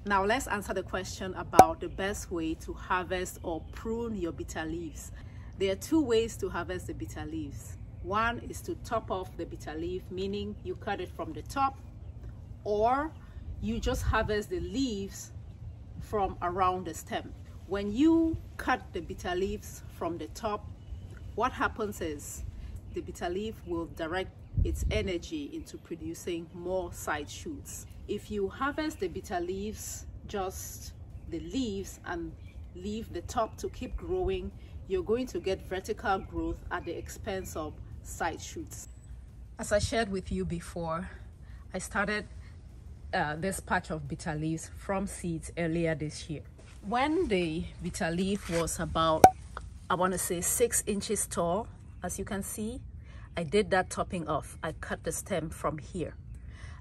Now let's answer the question about the best way to harvest or prune your bitter leaves. There are two ways to harvest the bitter leaves. One is to top off the bitter leaf, meaning you cut it from the top, or you just harvest the leaves from around the stem. When you cut the bitter leaves from the top, what happens is the bitter leaf will direct its energy into producing more side shoots. If you harvest the bitter leaves, just the leaves, and leave the top to keep growing, you're going to get vertical growth at the expense of side shoots. As I shared with you before, I started this patch of bitter leaves from seeds earlier this year. When the bitter leaf was about, I want to say 6 inches tall, as you can see, I did that topping off. I cut the stem from here.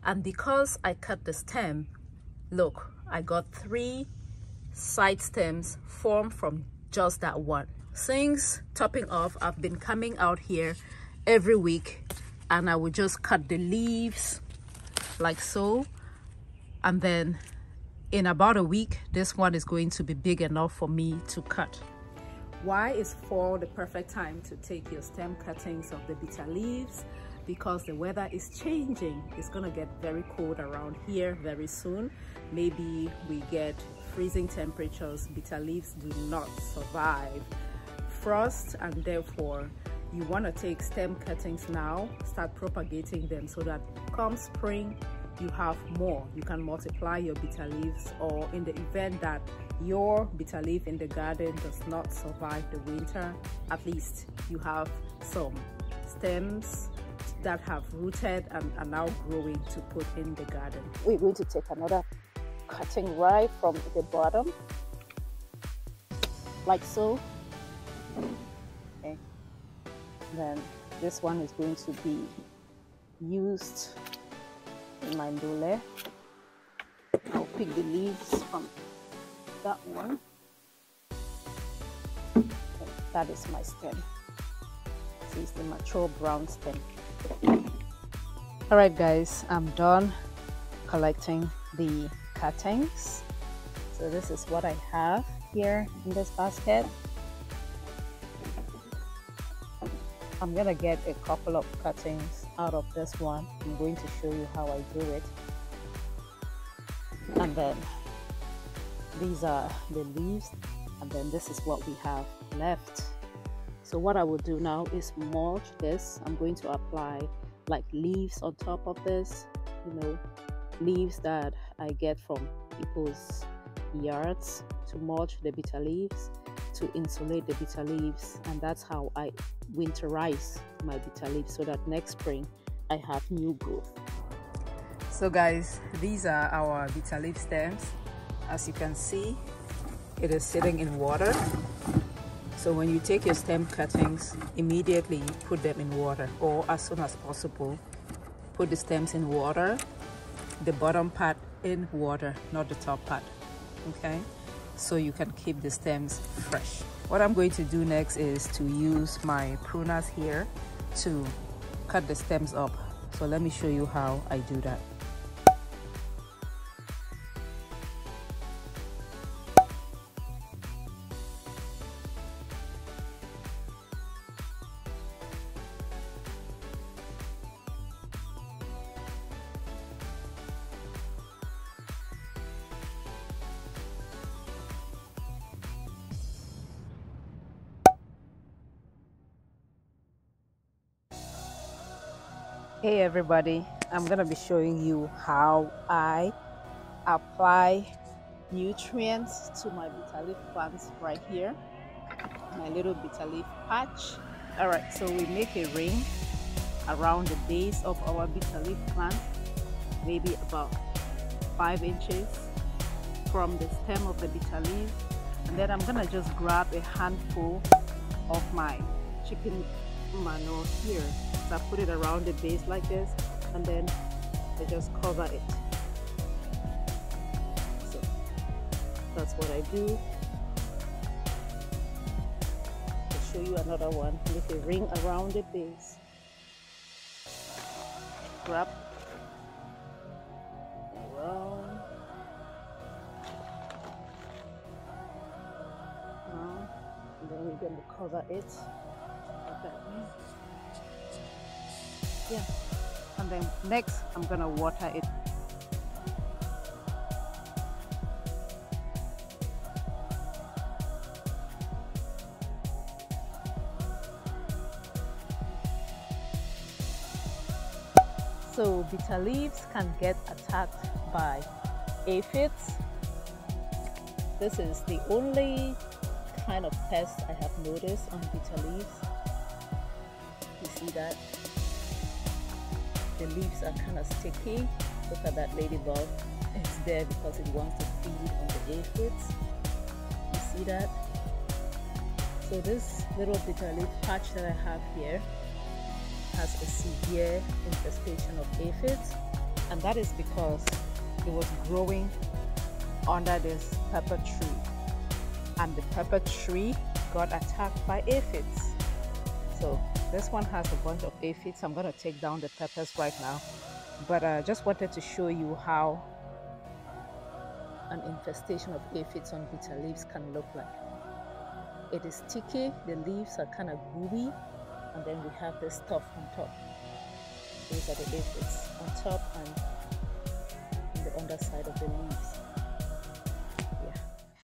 And because I cut the stem, look, I got 3 side stems formed from just that one. Since topping off, I've been coming out here every week and I would just cut the leaves like so. And then in about a week, this one is going to be big enough for me to cut. Why is fall the perfect time to take your stem cuttings of the bitter leaves? Because the weather is changing. It's gonna get very cold around here very soon. Maybe we get freezing temperatures. Bitter leaves do not survive frost, and therefore you want to take stem cuttings now, start propagating them so that come spring you have more. You can multiply your bitter leaves, or in the event that your bitter leaf in the garden does not survive the winter, at least you have some stems that have rooted and are now growing to put in the garden. We're going to take another cutting right from the bottom, like so. Okay. Then this one is going to be used in my dole. I'll pick the leaves from that one. Okay, that is my stem. This is the mature brown stem. Alright guys, I'm done collecting the cuttings. So this is what I have here in this basket. I'm gonna get a couple of cuttings out of this one. I'm going to show you how I do it. And then these are the leaves, and then this is what we have left. So what I will do now is mulch this. I'm going to apply like leaves on top of this, you know, leaves that I get from people's yards to mulch the bitter leaves, to insulate the bitter leaves, and that's how I winterize my bitter leaves so that next spring I have new growth. So guys, these are our bitter leaf stems. As you can see, it is sitting in water. So when you take your stem cuttings, immediately put them in water, or as soon as possible, put the stems in water, the bottom part in water, not the top part, okay? So you can keep the stems fresh. What I'm going to do next is to use my pruners here to cut the stems up. So let me show you how I do that. Hey everybody, I'm gonna be showing you how I apply nutrients to my bitter leaf plants right here, my little bitter leaf patch. All right, so we make a ring around the base of our bitter leaf plant, maybe about 5 inches from the stem of the bitter leaf, and then I'm gonna just grab a handful of my chicken manure here. So I put it around the base like this, and then I just cover it. So that's what I do. I'll show you another one. Make a ring around the base. Grab around then we're going to cover it like that way. Yeah, and then next I'm going to water it. So bitter leaves can get attacked by aphids. This is the only kind of pest I have noticed on bitter leaves. You see that? The leaves are kind of sticky. Look at that ladybug. It's there because it wants to feed on the aphids. You see that? So this little bitter leaf patch that I have here has a severe infestation of aphids, and that is because it was growing under this pepper tree, and the pepper tree got attacked by aphids. So this one has a bunch of aphids. I'm going to take down the peppers right now, but I just wanted to show you how an infestation of aphids on bitter leaves can look like. It is sticky, the leaves are kind of gooey, and then we have this stuff on top. These are the aphids on top and on the underside of the leaves.